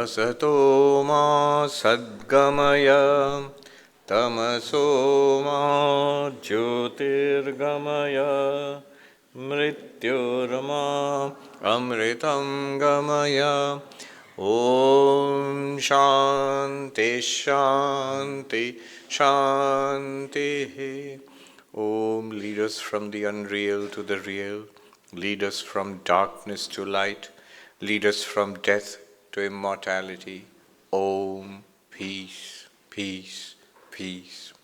Asato ma sadgamaya tamaso ma jyotirgamaya mrityorma amritam gamaya. Om Shanti Shanti Shanti. Om, lead us from the unreal to the real. Lead us from darkness to light. Lead us from death to immortality. Om, peace, peace, peace.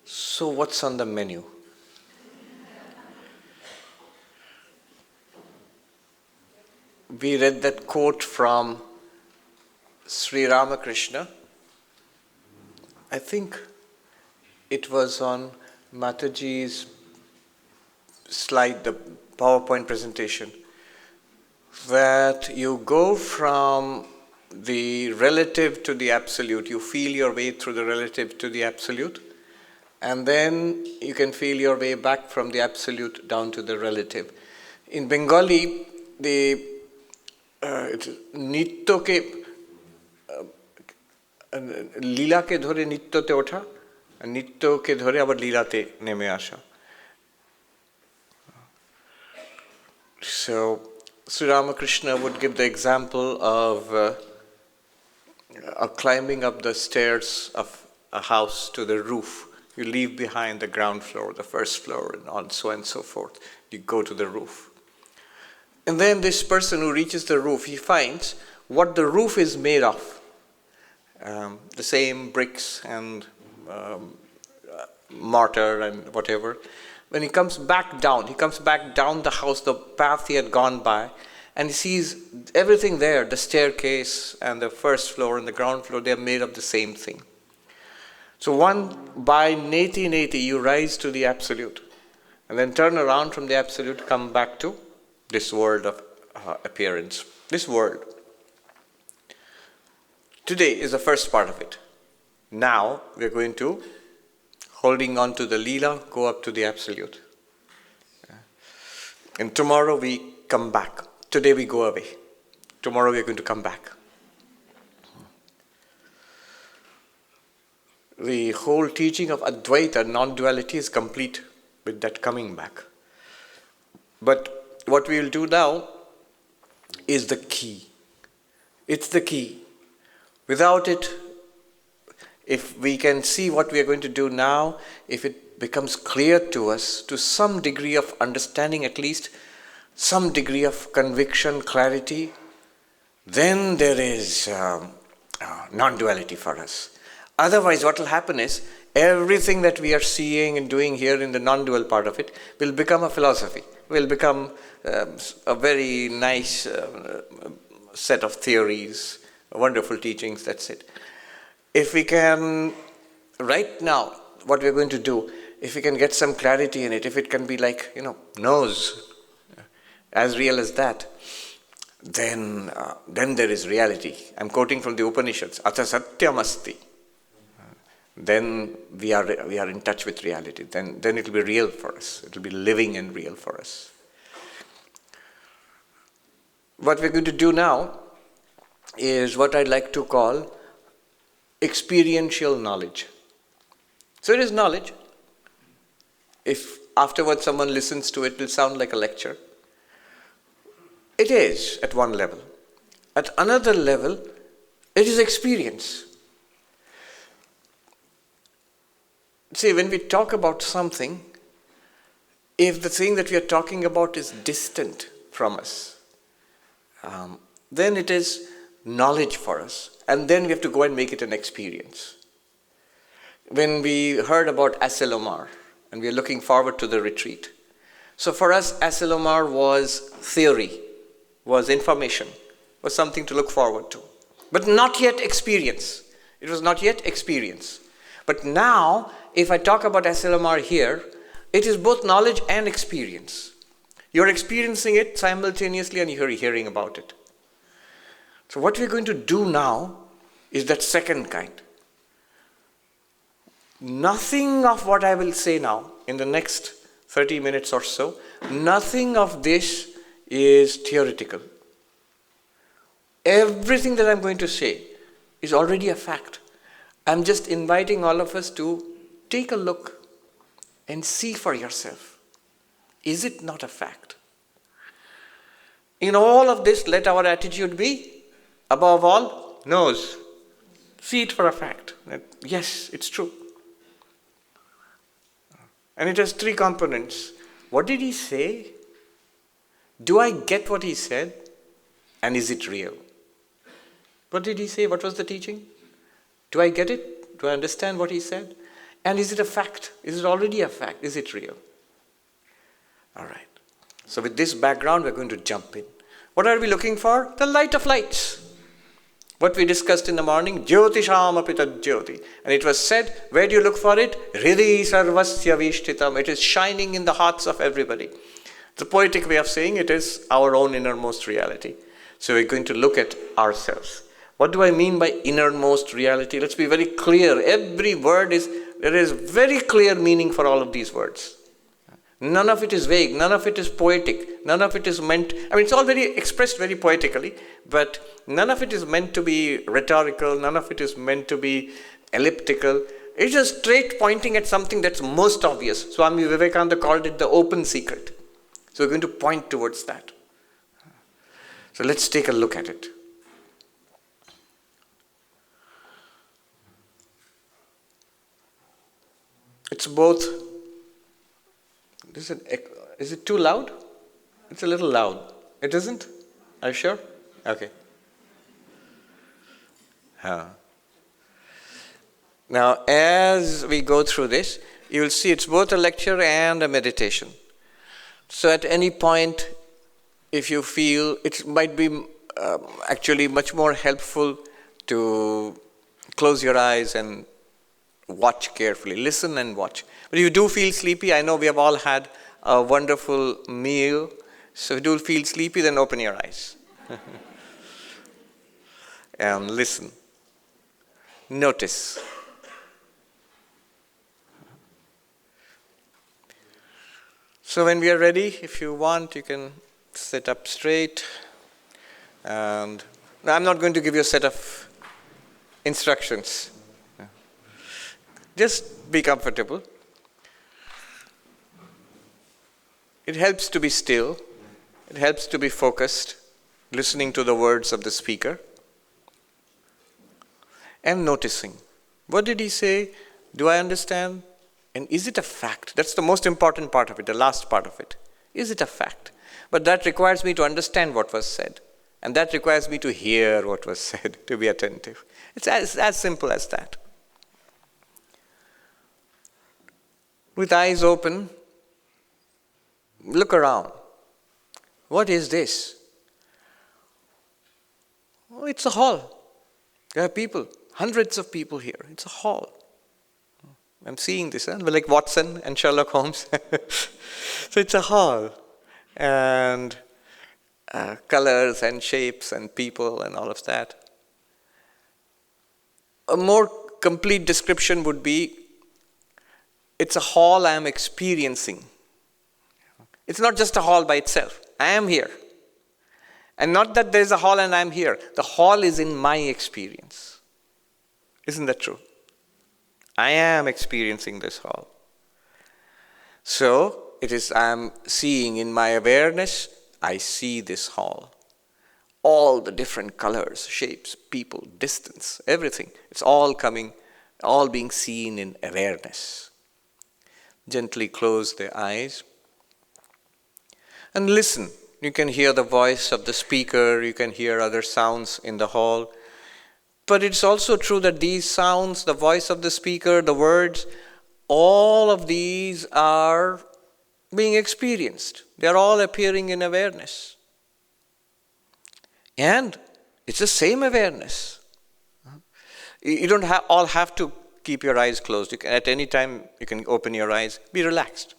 So what's on the menu? We read that quote from Sri Ramakrishna. I think it was on Mataji's slide, the PowerPoint presentation, that you go from the relative to the absolute. You feel your way through the relative to the absolute, and then you can feel your way back from the absolute down to the relative. In Bengali, the নিত্যকে লীলাকে ধরে নিত্যতে ওঠা, নিত্যকে ধরে আবার লীলাতে নেমে আসা. So Sri Ramakrishna would give the example of climbing up the stairs of a house to the roof. You leave behind the ground floor, the first floor, and so on and so forth. You go to the roof. And then this person who reaches the roof, he finds what the roof is made of. The same bricks and mortar and whatever. When he comes back down the house, the path he had gone by, and he sees everything there, the staircase and the first floor and the ground floor, they are made of the same thing. So by neti, you rise to the absolute, and then turn around from the absolute, come back to this world of appearance. This world. Today is the first part of it. Now we are going to, holding on to the Leela, go up to the absolute. And tomorrow we come back. Today we go away. Tomorrow we are going to come back. The whole teaching of Advaita, non-duality, is complete with that coming back. But what we will do now is the key. It's the key. Without it, if we can see what we are going to do now, if it becomes clear to us, to some degree of understanding at least, some degree of conviction, clarity, then there is non-duality for us. Otherwise, what will happen is, everything that we are seeing and doing here in the non-dual part of it will become a philosophy, will become a very nice set of theories, wonderful teachings, that's it. If we can, right now, what we're going to do, if we can get some clarity in it, if it can be like, nose, as real as that, then there is reality. I'm quoting from the Upanishads, Atha Satyam Asti. Then we are in touch with reality. Then it will be real for us. It will be living and real for us. What we're going to do now is what I'd like to call experiential knowledge. So it is knowledge. If afterwards someone listens to it, it will sound like a lecture. It is at one level. At another level, it is experience. See, when we talk about something, if the thing that we are talking about is distant from us, then it is knowledge for us. And then we have to go and make it an experience. When we heard about Asilomar, and we are looking forward to the retreat. So for us, Asilomar was theory, was information, was something to look forward to. But not yet experience. It was not yet experience. But now, if I talk about Asilomar here, it is both knowledge and experience. You're experiencing it simultaneously and you're hearing about it. So what we're going to do now is that second kind. Nothing of what I will say now, in the next 30 minutes or so, nothing of this is theoretical. everything that I'm going to say is already a fact. I'm just inviting all of us to take a look and see for yourself. Is it not a fact? In all of this, let our attitude be, above all, knows. See it for a fact. That, yes, it's true. And it has three components. What did he say? Do I get what he said? And is it real? What did he say? What was the teaching? Do I get it? Do I understand what he said? And is it a fact? Is it already a fact? Is it real? All right. So with this background, we're going to jump in. What are we looking for? The light of lights. What we discussed in the morning, Jyotisham apita jyoti. And it was said, where do you look for it? Hridhi sarvasya vishtitam. It is shining in the hearts of everybody. The poetic way of saying it is our own innermost reality. So we're going to look at ourselves. What do I mean by innermost reality? Let's be very clear. Every word there is very clear meaning for all of these words. None of it is vague. None of it is poetic. None of it is meant, it's all very expressed very poetically, but none of it is meant to be rhetorical. None of it is meant to be elliptical. It's just straight pointing at something that's most obvious. Swami Vivekananda called it the open secret. So we're going to point towards that. So let's take a look at it. It's both. Is it too loud? It's a little loud. It isn't? Are you sure? Okay. Now, as we go through this, you will see it's both a lecture and a meditation. So at any point, if you feel it might be actually much more helpful to close your eyes and watch carefully, listen and watch. But if you do feel sleepy, I know we have all had a wonderful meal, so if you do feel sleepy, then open your eyes. And listen. Notice. So when we are ready, if you want, you can sit up straight. And I'm not going to give you a set of instructions. Just be comfortable. It helps to be still. It helps to be focused, listening to the words of the speaker. And noticing. What did he say? Do I understand? And is it a fact? That's the most important part of it, the last part of it. Is it a fact? But that requires me to understand what was said. And that requires me to hear what was said, to be attentive. It's as simple as that. With eyes open, look around. What is this? Oh, it's a hall. There are people, hundreds of people here. It's a hall. I'm seeing this, like Watson and Sherlock Holmes. So it's a hall. And colors and shapes and people and all of that. A more complete description would be, it's a hall I am experiencing. It's not just a hall by itself. I am here. And not that there's a hall and I'm here. The hall is in my experience. Isn't that true? I am experiencing this hall. So, it is I am seeing in my awareness, I see this hall. All the different colors, shapes, people, distance, everything. It's all coming, all being seen in awareness. Gently close the eyes and listen. You can hear the voice of the speaker, you can hear other sounds in the hall. But it's also true that these sounds, the voice of the speaker, the words, all of these are being experienced. They are all appearing in awareness. And it's the same awareness. You don't all have to keep your eyes closed. You can, at any time, you can open your eyes. Be relaxed.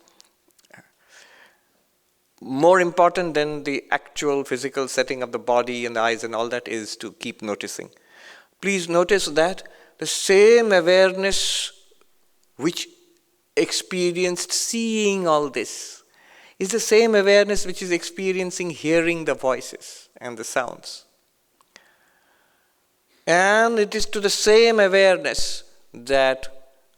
More important than the actual physical setting of the body and the eyes and all that is to keep noticing. Please notice that the same awareness which experienced seeing all this is the same awareness which is experiencing hearing the voices and the sounds. And it is to the same awareness that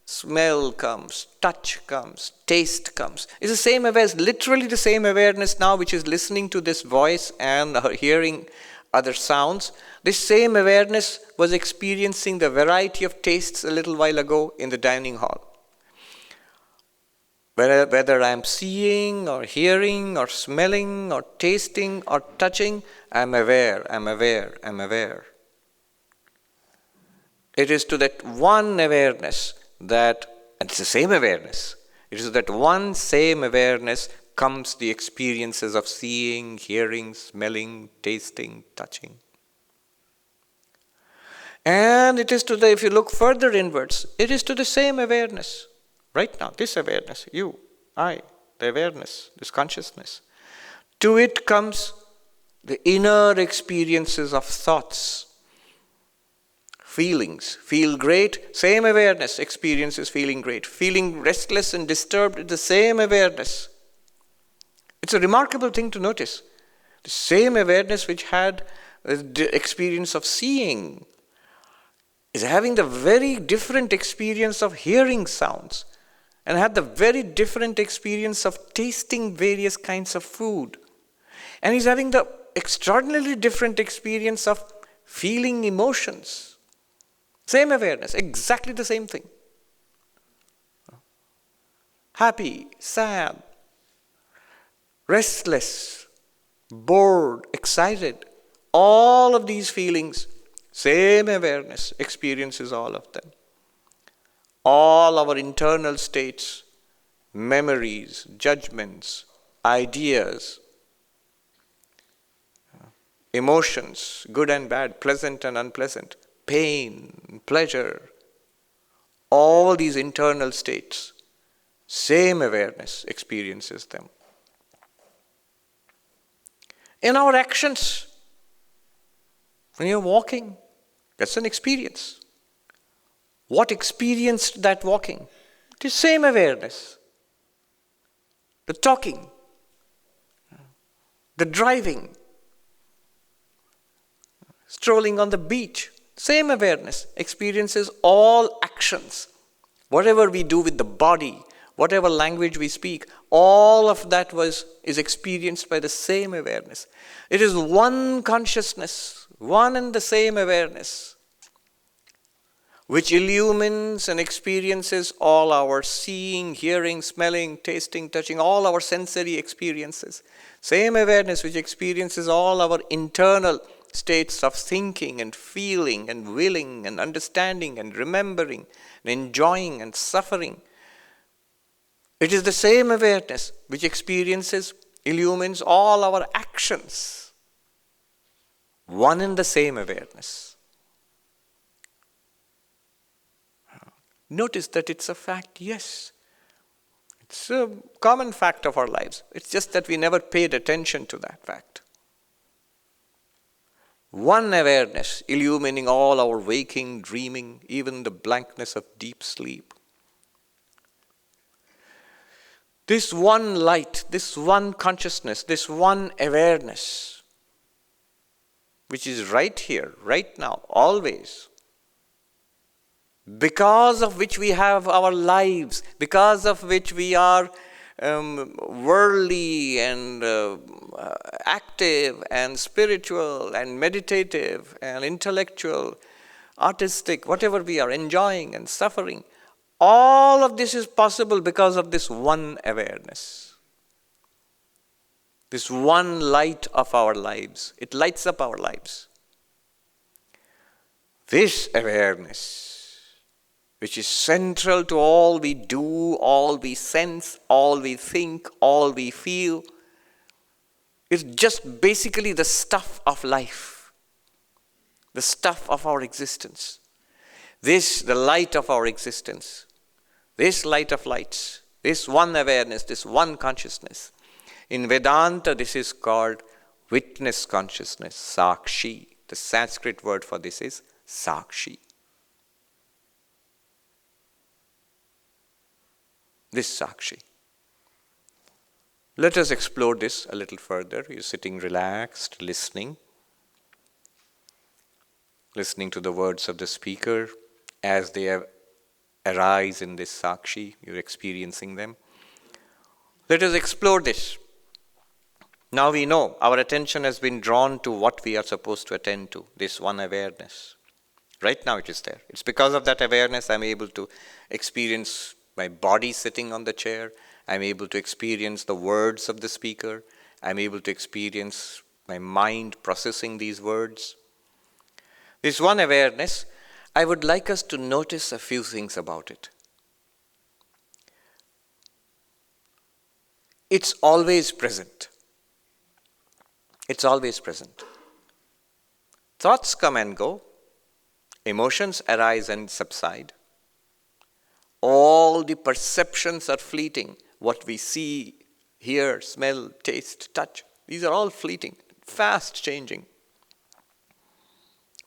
smell comes, touch comes, taste comes. It's the same awareness, literally the same awareness now which is listening to this voice and hearing other sounds. This same awareness was experiencing the variety of tastes a little while ago in the dining hall. Whether I'm seeing or hearing or smelling or tasting or touching, I'm aware, I'm aware, I'm aware. It is to that one awareness that, and it's the same awareness, it is to that one same awareness comes the experiences of seeing, hearing, smelling, tasting, touching. And it is to the, if you look further inwards, it is to the same awareness. Right now, this awareness, you, I, the awareness, this consciousness. To it comes the inner experiences of thoughts, feelings. Feel great, same awareness, experiences feeling great. Feeling restless and disturbed, the same awareness. It's a remarkable thing to notice. The same awareness which had the experience of seeing is having the very different experience of hearing sounds, and had the very different experience of tasting various kinds of food. And he's having the extraordinarily different experience of feeling emotions. Same awareness, exactly the same thing. Happy, sad, restless, bored, excited. All of these feelings, same awareness experiences all of them. All our internal states, memories, judgments, ideas, emotions, good and bad, pleasant and unpleasant, pain, pleasure, all these internal states, same awareness experiences them. In our actions, when you're walking, that's an experience. What experienced that walking? The same awareness. The talking, the driving, strolling on the beach, same awareness experiences all actions. Whatever we do with the body, whatever language we speak, all of that is experienced by the same awareness. It is one consciousness, one and the same awareness, which illumines and experiences all our seeing, hearing, smelling, tasting, touching, all our sensory experiences. Same awareness which experiences all our internal states of thinking and feeling and willing and understanding and remembering and enjoying and suffering. It is the same awareness which experiences, illumines all our actions. One and the same awareness. Notice that it's a fact, yes. It's a common fact of our lives. It's just that we never paid attention to that fact. One awareness illumining all our waking, dreaming, even the blankness of deep sleep. This one light, this one consciousness, this one awareness, which is right here, right now, always, because of which we have our lives, because of which we are worldly and active and spiritual and meditative and intellectual, artistic, whatever we are, enjoying and suffering. All of this is possible because of this one awareness. This one light of our lives. It lights up our lives. This awareness, which is central to all we do, all we sense, all we think, all we feel, is just basically the stuff of life, the stuff of our existence. This, the light of our existence, this light of lights, this one awareness, this one consciousness. In Vedanta, this is called witness consciousness, Sakshi. The Sanskrit word for this is Sakshi. This Sakshi. Let us explore this a little further. You're sitting relaxed, listening. listening to the words of the speaker as they arise in this sakshi, you're experiencing them. Let us explore this. Now we know our attention has been drawn to what we are supposed to attend to, this one awareness. Right now it is there. It's because of that awareness I'm able to experience my body sitting on the chair. I'm able to experience the words of the speaker. I'm able to experience my mind processing these words. This one awareness, I would like us to notice a few things about it. It's always present. It's always present. Thoughts come and go. Emotions arise and subside. All the perceptions are fleeting. What we see, hear, smell, taste, touch, these are all fleeting, fast changing.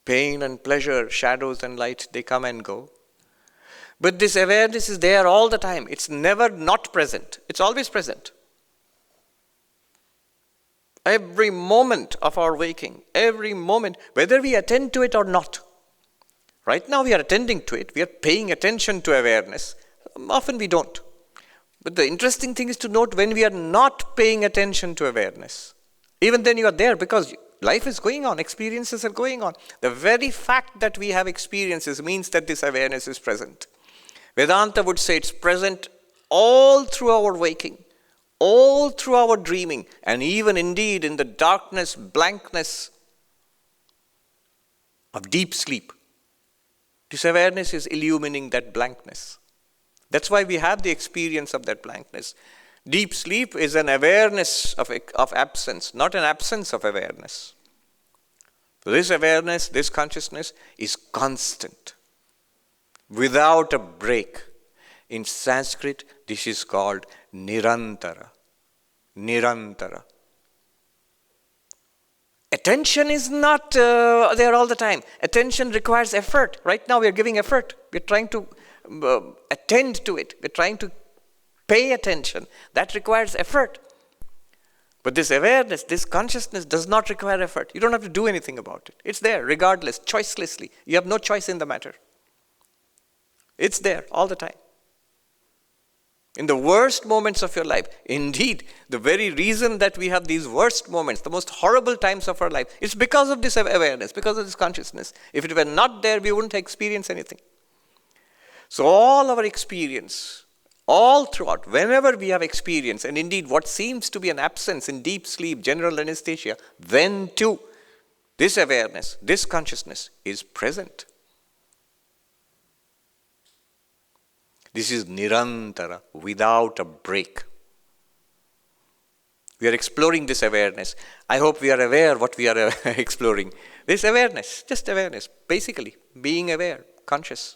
Pain and pleasure, shadows and light, they come and go. But this awareness is there all the time. It's never not present. It's always present. Every moment of our waking, every moment, whether we attend to it or not. Right now we are attending to it. We are paying attention to awareness. Often we don't. But the interesting thing is to note when we are not paying attention to awareness. Even then you are there because life is going on, experiences are going on. The very fact that we have experiences means that this awareness is present. Vedanta would say it's present all through our waking, all through our dreaming, and even indeed in the darkness, blankness of deep sleep. This awareness is illumining that blankness. That's why we have the experience of that blankness. Deep sleep is an awareness of absence, not an absence of awareness. So this awareness, this consciousness is constant, without a break. In Sanskrit, this is called nirantara. Nirantara. Attention is not there all the time. Attention requires effort. Right now we are giving effort. We are trying to attend to it. We are trying to pay attention. That requires effort. But this awareness, this consciousness does not require effort. You don't have to do anything about it. It's there regardless, choicelessly. You have no choice in the matter. It's there all the time. In the worst moments of your life, indeed, the very reason that we have these worst moments, the most horrible times of our life, it's because of this awareness, because of this consciousness. If it were not there, we wouldn't experience anything. So all our experience, all throughout, whenever we have experience, and indeed what seems to be an absence in deep sleep, general anesthesia, then too, this awareness, this consciousness is present. This is nirantara, without a break. We are exploring this awareness. I hope we are aware what we are exploring. This awareness, just awareness, basically, being aware, conscious.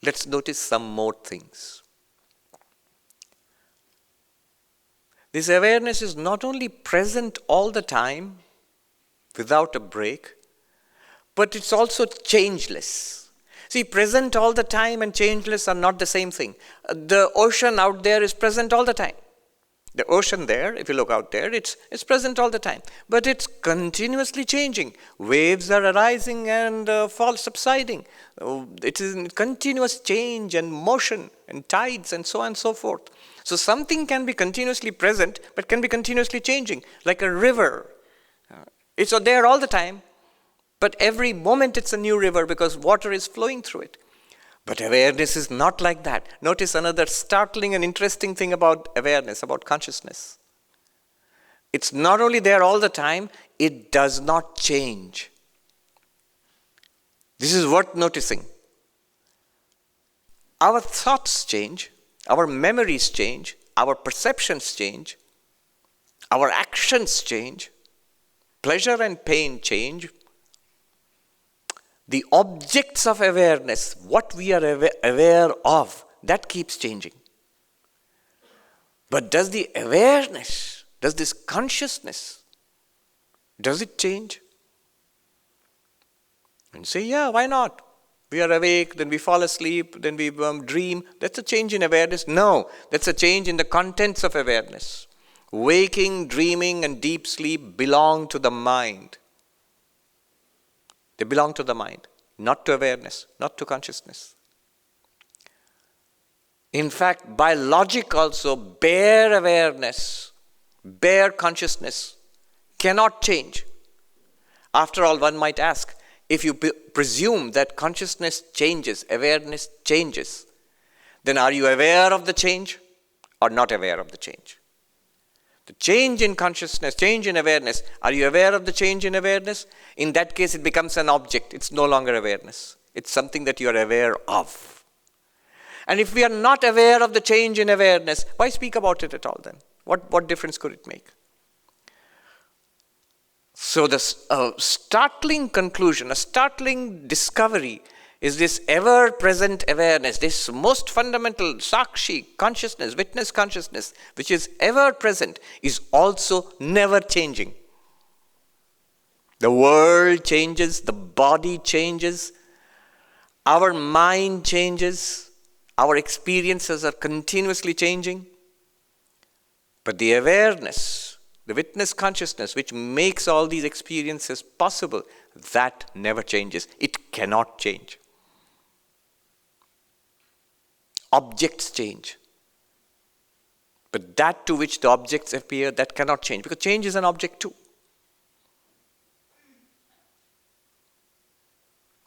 Let's notice some more things. This awareness is not only present all the time, without a break, but it's also changeless. See, present all the time and changeless are not the same thing. The ocean out there is present all the time. The ocean there, if you look out there, it's present all the time. But it's continuously changing. Waves are arising and subsiding. It is in continuous change and motion and tides and so on and so forth. So something can be continuously present but can be continuously changing, like a river. It's there all the time. But every moment it's a new river because water is flowing through it. But awareness is not like that. Notice another startling and interesting thing about awareness, about consciousness. It's not only there all the time, it does not change. This is worth noticing. Our thoughts change, our memories change, our perceptions change, our actions change, pleasure and pain change. The objects of awareness, what we are aware of, that keeps changing. But does the awareness, does this consciousness, does it change? And say, yeah, why not? We are awake, then we fall asleep, then we dream. That's a change in awareness? No, that's a change in the contents of awareness. Waking, dreaming, and deep sleep belong to the mind. They belong to the mind, not to awareness, not to consciousness. In fact, by logic also, bare awareness, bare consciousness cannot change. After all, one might ask, if you presume that consciousness changes, awareness changes, then are you aware of the change or not aware of the change? The change in consciousness, change in awareness, are you aware of the change in awareness? In that case, it becomes an object. It's no longer awareness. It's something that you are aware of. And if we are not aware of the change in awareness, why speak about it at all then? What difference could it make? So the startling conclusion, a startling discovery is this ever-present awareness, this most fundamental Sakshi consciousness, witness consciousness, which is ever-present, is also never changing. The world changes, the body changes, our mind changes, our experiences are continuously changing. But the awareness, the witness consciousness, which makes all these experiences possible, that never changes. It cannot change. Objects change. But that to which the objects appear, that cannot change, because change is an object too.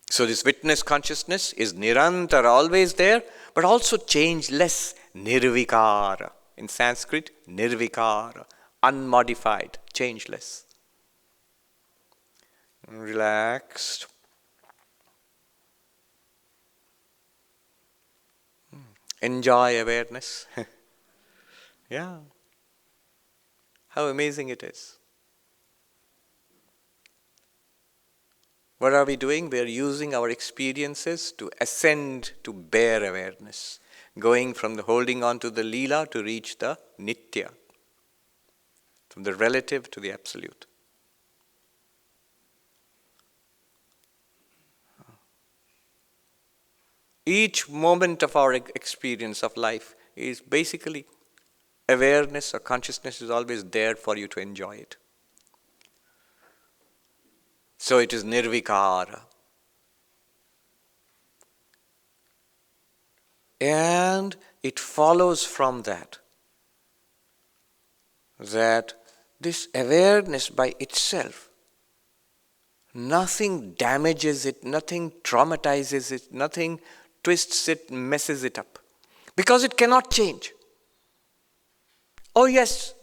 So this witness consciousness is nirantara, always there, but also changeless, nirvikara. In Sanskrit, nirvikara, unmodified, changeless. Relaxed. Enjoy awareness. Yeah. How amazing it is. What are we doing? We are using our experiences to ascend to bare awareness. Going from the holding on to the Leela to reach the Nitya. From the relative to the absolute. Each moment of our experience of life is basically awareness or consciousness is always there for you to enjoy it. So it is nirvikara. And it follows from that this awareness by itself, nothing damages it, nothing traumatizes it, nothing twists it, messes it up. Because it cannot change. Oh yes,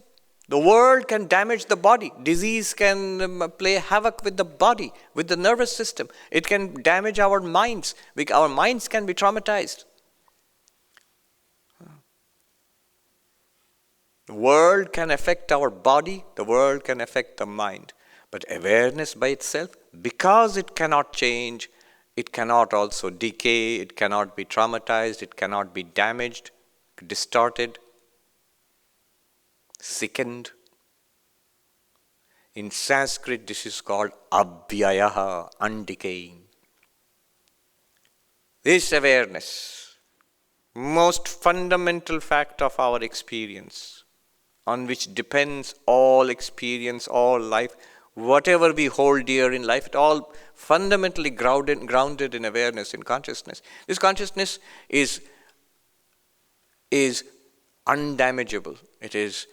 the world can damage the body. Disease can play havoc with the body, with the nervous system. It can damage our minds. Our minds can be traumatized. The world can affect our body, the world can affect the mind. But awareness by itself, because it cannot change, it cannot also decay, it cannot be traumatized, it cannot be damaged, distorted, sickened. In Sanskrit, this is called abhyayaha, undecaying. This awareness, most fundamental fact of our experience, on which depends all experience, all life, whatever we hold dear in life, it all fundamentally grounded in awareness, in consciousness. This consciousness is undamageable. It is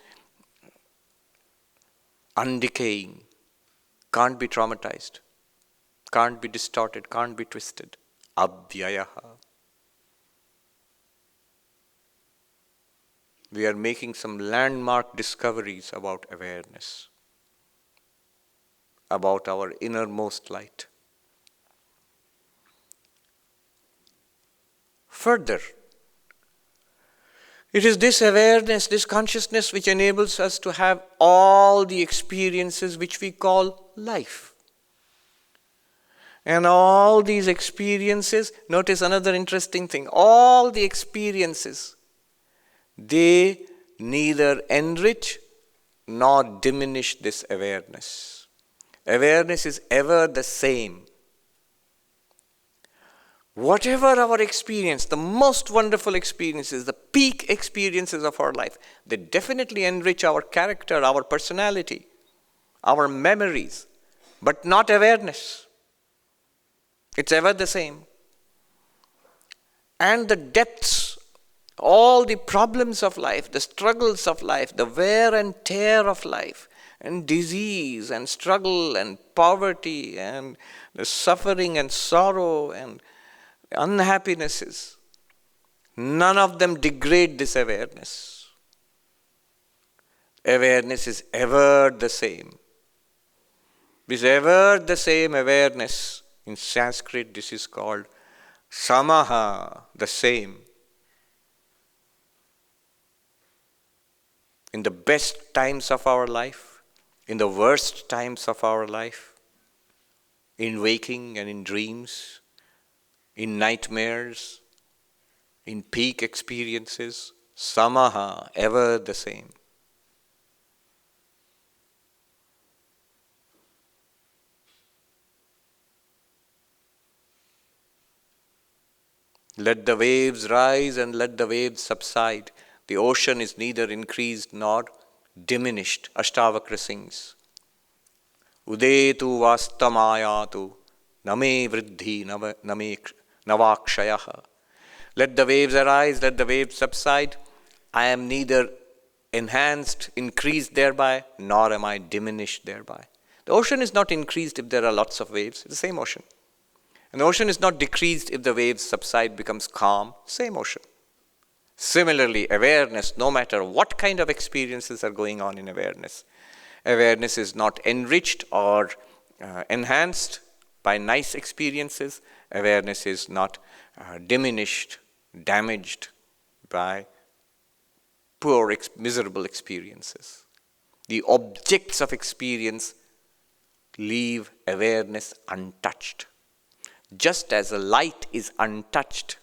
undecaying, can't be traumatized, can't be distorted, can't be twisted. Abhyayaha. We are making some landmark discoveries about awareness, about our innermost light. Further, it is this awareness, this consciousness which enables us to have all the experiences which we call life. And all these experiences, notice another interesting thing, all the experiences, they neither enrich nor diminish this awareness. Awareness is ever the same. Whatever our experience, the most wonderful experiences, the peak experiences of our life, they definitely enrich our character, our personality, our memories, but not awareness. It's ever the same. And the depths, all the problems of life, the struggles of life, the wear and tear of life, and disease and struggle and poverty and the suffering and sorrow and unhappinesses, none of them degrade this awareness. Awareness is ever the same. This ever the same awareness, in Sanskrit this is called samaha, the same. In the best times of our life, in the worst times of our life, in waking and in dreams, in nightmares, in peak experiences, samaha, ever the same. Let the waves rise and let the waves subside. The ocean is neither increased nor diminished. Ashtavakra sings. Udetu vastamayatu name vriddhi name navakshayaha. Let the waves arise, let the waves subside. I am neither enhanced, increased thereby, nor am I diminished thereby. The ocean is not increased if there are lots of waves. It's the same ocean. And the ocean is not decreased if the waves subside, becomes calm. Same ocean. Similarly, awareness, no matter what kind of experiences are going on in awareness, awareness is not enriched or enhanced by nice experiences. Awareness is not diminished, damaged by poor, miserable experiences. The objects of experience leave awareness untouched. Just as a light is untouched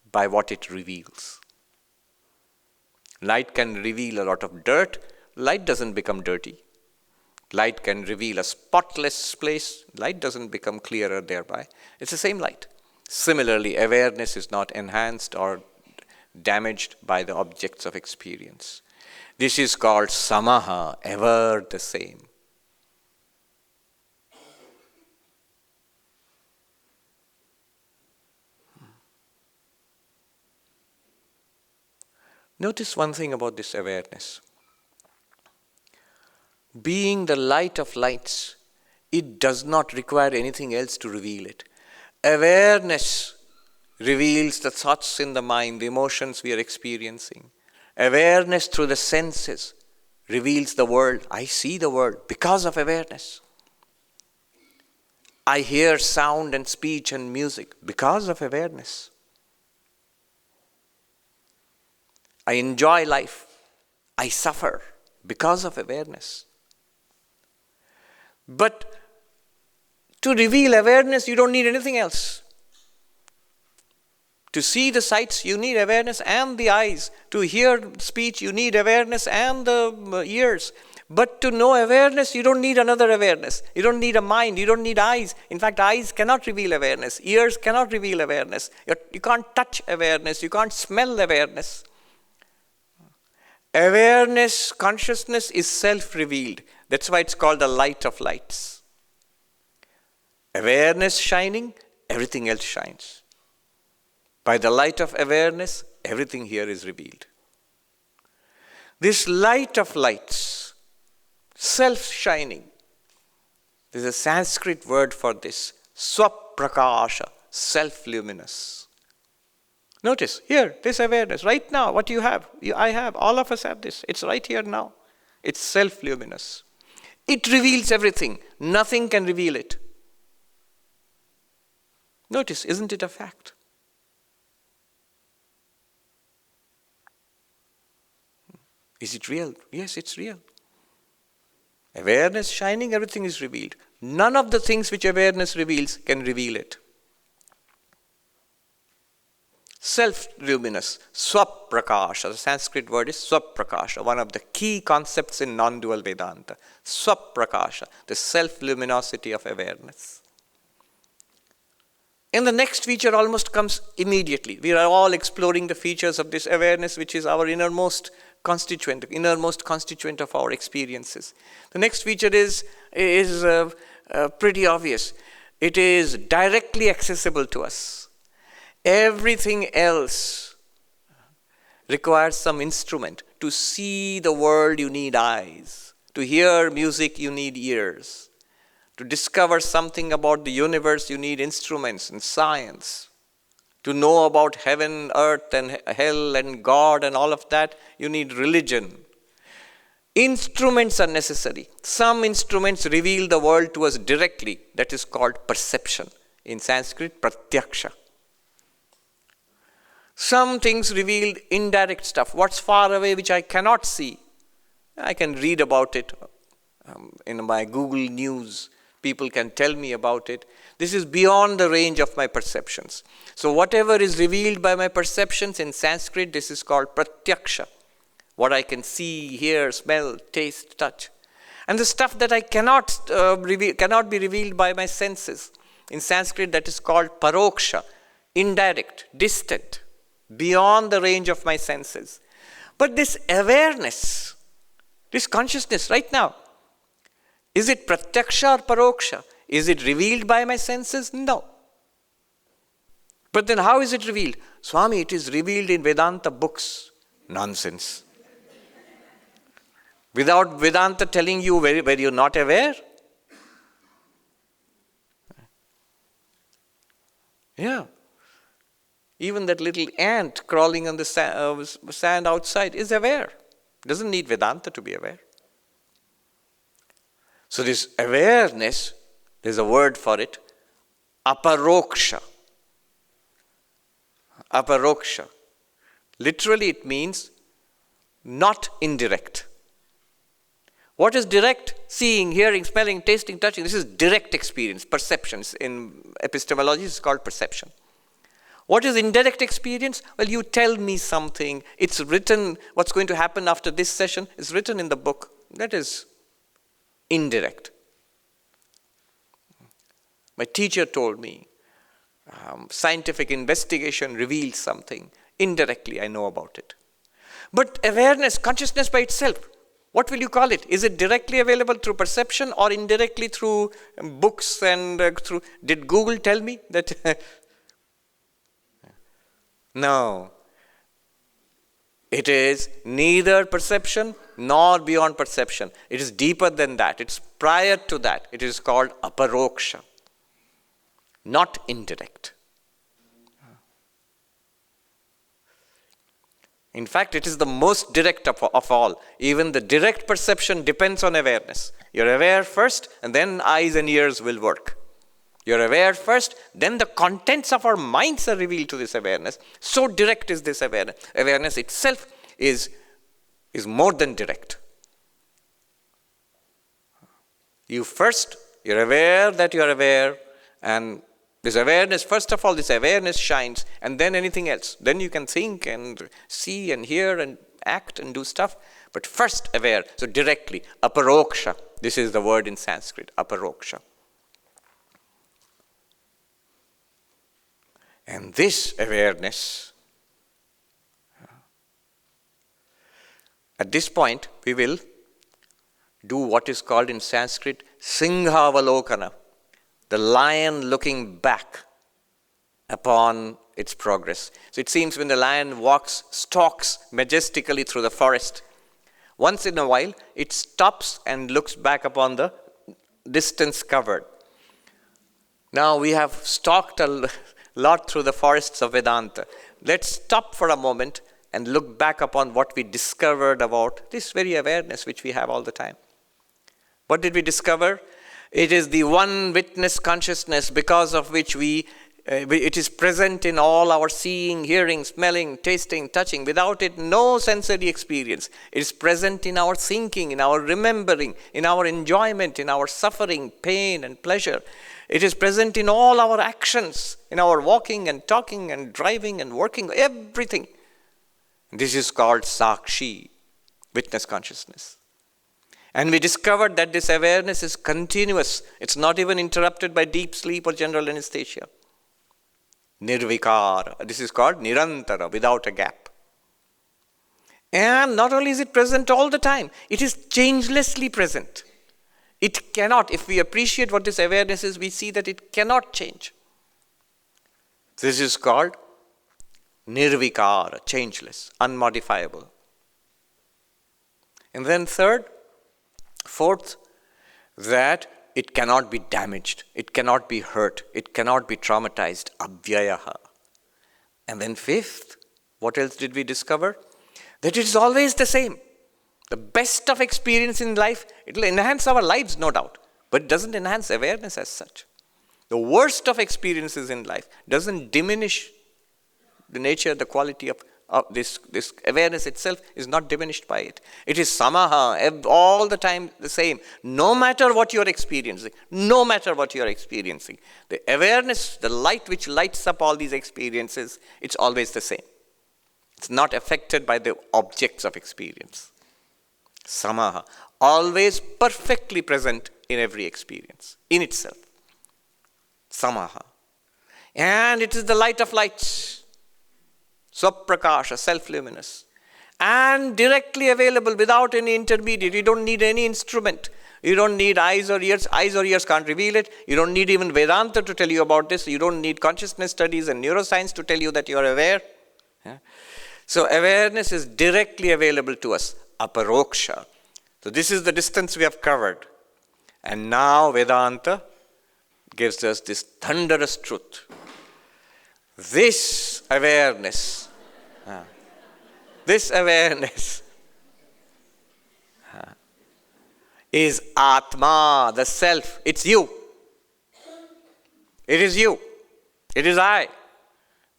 by what it reveals. Light can reveal a lot of dirt. Light doesn't become dirty. Light can reveal a spotless place. Light doesn't become clearer thereby. It's the same light. Similarly, awareness is not enhanced or damaged by the objects of experience. This is called samaha, ever the same. Notice one thing about this awareness. Being the light of lights, it does not require anything else to reveal it. Awareness reveals the thoughts in the mind, the emotions we are experiencing. Awareness through the senses reveals the world. I see the world because of awareness. I hear sound and speech and music because of awareness. I enjoy life. I suffer because of awareness. But to reveal awareness, you don't need anything else. To see the sights, you need awareness and the eyes. To hear speech, you need awareness and the ears. But to know awareness, you don't need another awareness. You don't need a mind. You don't need eyes. In fact, eyes cannot reveal awareness. Ears cannot reveal awareness. You can't touch awareness. You can't smell awareness. Awareness, consciousness is self-revealed. That's why it's called the light of lights. Awareness shining, everything else shines. By the light of awareness, everything here is revealed. This light of lights, self-shining, there's a Sanskrit word for this, swaprakasha, self-luminous. Notice, here, this awareness, right now, what you have, I have, all of us have this. It's right here now. It's self-luminous. It reveals everything. Nothing can reveal it. Notice, isn't it a fact? Is it real? Yes, it's real. Awareness shining, everything is revealed. None of the things which awareness reveals can reveal it. Self-luminous, swaprakasha. The Sanskrit word is swaprakasha, one of the key concepts in non-dual Vedanta. Swaprakasha, the self-luminosity of awareness. And the next feature almost comes immediately. We are all exploring the features of this awareness, which is our innermost constituent of our experiences. The next feature is pretty obvious. It is directly accessible to us. Everything else requires some instrument. To see the world, you need eyes. To hear music, you need ears. To discover something about the universe, you need instruments and science. To know about heaven, earth, and hell, and God, and all of that, you need religion. Instruments are necessary. Some instruments reveal the world to us directly. That is called perception. In Sanskrit, pratyaksha. Some things reveal indirect stuff. What's far away which I cannot see? I can read about it in my Google News. People can tell me about it. This is beyond the range of my perceptions. So whatever is revealed by my perceptions in Sanskrit, this is called pratyaksha. What I can see, hear, smell, taste, touch. And the stuff that I cannot be revealed by my senses. In Sanskrit, that is called paroksha, indirect, distant, beyond the range of my senses. But this awareness, this consciousness right now, is it pratyaksha or paroksha? Is it revealed by my senses? No. But then how is it revealed? Swami, it is revealed in Vedanta books. Nonsense. Without Vedanta telling you where you're not aware? Yeah. Even that little ant crawling on the sand outside is aware. Doesn't need Vedanta to be aware. So this awareness, there's a word for it, aparoksha. Aparoksha. Literally it means not indirect. What is direct? Seeing, hearing, smelling, tasting, touching. This is direct experience, perceptions. In epistemology, it's called perception. What is indirect experience? Well, you tell me something. It's written, what's going to happen after this session is written in the book. That is indirect. My teacher told me, scientific investigation reveals something. Indirectly, I know about it. But awareness, consciousness by itself, what will you call it? Is it directly available through perception or indirectly through books and through... Did Google tell me that... No. It is neither perception nor beyond perception. It is deeper than that. It's prior to that. It is called aparoksha. Not indirect. In fact, it is the most direct of all. Even the direct perception depends on awareness. You're aware first, and then eyes and ears will work. You're aware first, then the contents of our minds are revealed to this awareness. So direct is this awareness. Awareness itself is more than direct. You're aware that you're aware, and this awareness, first of all, this awareness shines, and then anything else. Then you can think and see and hear and act and do stuff. But first aware, so directly, aparoksha. This is the word in Sanskrit, aparoksha. And this awareness, at this point, we will do what is called in Sanskrit, singhavalokana. The lion looking back upon its progress. So it seems when the lion stalks majestically through the forest, once in a while, it stops and looks back upon the distance covered. Now we have stalked a lot through the forests of Vedanta. Let's stop for a moment and look back upon what we discovered about this very awareness which we have all the time. What did we discover? It is the one witness consciousness because of which it is present in all our seeing, hearing, smelling, tasting, touching. Without it, no sensory experience. It is present in our thinking, in our remembering, in our enjoyment, in our suffering, pain and pleasure. It is present in all our actions, in our walking and talking and driving and working, everything. This is called Sakshi, witness consciousness. And we discovered that this awareness is continuous. It's not even interrupted by deep sleep or general anesthesia. Nirvikara. This is called Nirantara, without a gap. And not only is it present all the time, it is changelessly present. It cannot. If we appreciate what this awareness is, we see that it cannot change. This is called nirvikara, changeless, unmodifiable. And then fourth, that it cannot be damaged, it cannot be hurt, it cannot be traumatized, avyayaha. And then fifth, what else did we discover? That it is always the same. The best of experience in life, it will enhance our lives, no doubt, but it doesn't enhance awareness as such. The worst of experiences in life doesn't diminish the nature, the quality of this awareness itself is not diminished by it. It is samaha, all the time the same, no matter what you are experiencing, no matter what you are experiencing. The awareness, the light which lights up all these experiences, it's always the same. It's not affected by the objects of experience. Samaha, always perfectly present in every experience, in itself. Samaha. And it is the light of lights. Swaprakasha, self-luminous. And directly available without any intermediate. You don't need any instrument. You don't need eyes or ears. Eyes or ears can't reveal it. You don't need even Vedanta to tell you about this. You don't need consciousness studies and neuroscience to tell you that you are aware. Yeah. So awareness is directly available to us. Aparoksha. So this is the distance we have covered. And now Vedanta gives us this thunderous truth. This awareness is Atma, the self. It's you. It is you. It is I.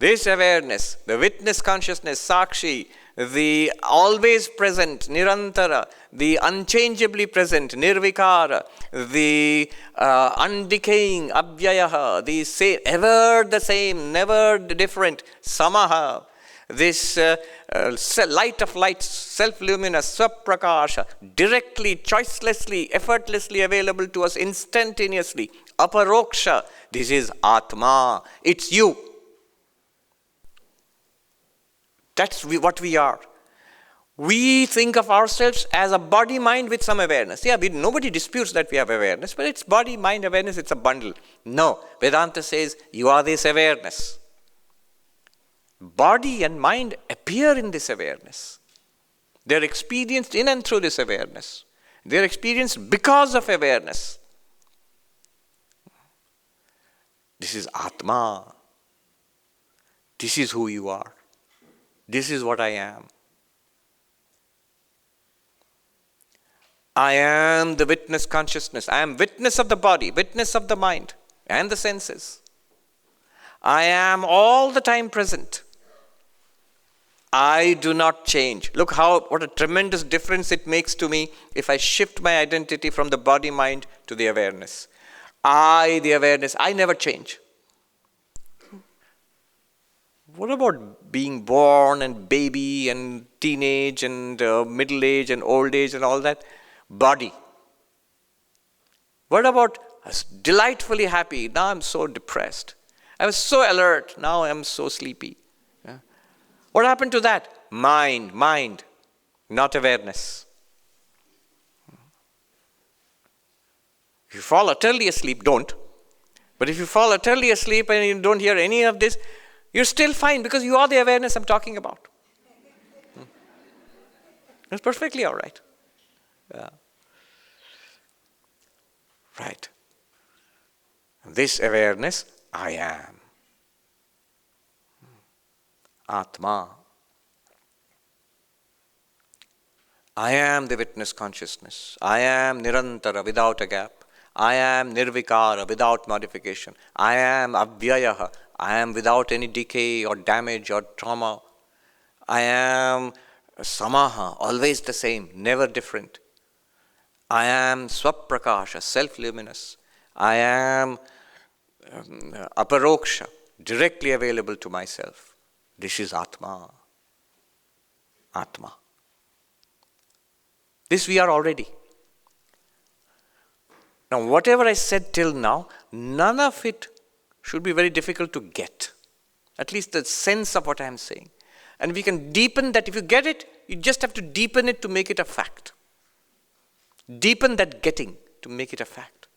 This awareness, the witness consciousness, Sakshi, the always present, Nirantara, the unchangeably present, Nirvikara, the undecaying, Abhyayaha, the same, ever the same, never different, Samaha, this light of light, self-luminous, Swaprakasha, directly, choicelessly, effortlessly available to us instantaneously, Aparoksha, this is Atma, it's you. That's what we are. We think of ourselves as a body-mind with some awareness. Yeah, nobody disputes that we have awareness, but it's body-mind awareness, it's a bundle. No, Vedanta says you are this awareness. Body and mind appear in this awareness. They're experienced in and through this awareness. They're experienced because of awareness. This is Atma. This is who you are. This is what I am. I am the witness consciousness. I am witness of the body, witness of the mind and the senses. I am all the time present. I do not change. Look what a tremendous difference it makes to me if I shift my identity from the body mind to the awareness. The awareness, I never change. What about being born and baby and teenage and middle age and old age and all that? Body. What about delightfully happy? Now I'm so depressed. I was so alert. Now I'm so sleepy. Yeah. What happened to that? Mind, not awareness. If you fall utterly asleep, don't. But if you fall utterly asleep and you don't hear any of this, you're still fine because you are the awareness I'm talking about. It's perfectly all right. Yeah. Right. This awareness, I am. Atma. I am the witness consciousness. I am Nirantara, without a gap. I am Nirvikara, without modification. I am Abhyayaha. I am without any decay or damage or trauma. I am Samaha, always the same, never different. I am Swaprakasha, self-luminous. I am Aparoksha, directly available to myself. This is Atma. Atma. This we are already. Now, whatever I said till now, none of it should be very difficult to get. At least the sense of what I am saying. And we can deepen that. If you get it, you just have to deepen it to make it a fact. Deepen that getting. to make it a fact.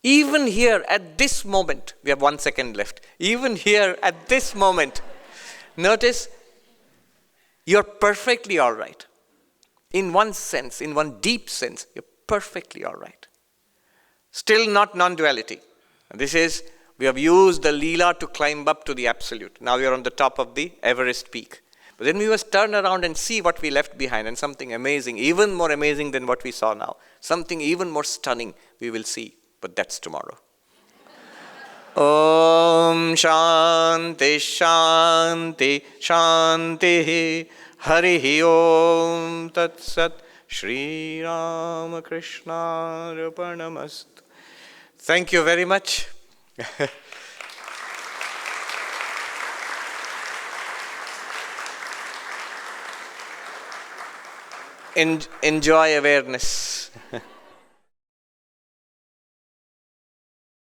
Even here at this moment, we have 1 second left. Even here at this moment, notice you're perfectly all right. In one sense, in one deep sense, you're perfectly all right. Still not non-duality. This is, we have used the Leela to climb up to the absolute. Now we are on the top of the Everest peak. But then we must turn around and see what we left behind, and something amazing, even more amazing than what we saw now. Something even more stunning we will see. But that's tomorrow. Om Shanti Shanti Shanti Harihi Om Tat Sat Shri Ramakrishna Arpanamastu. Thank you very much. Enjoy awareness.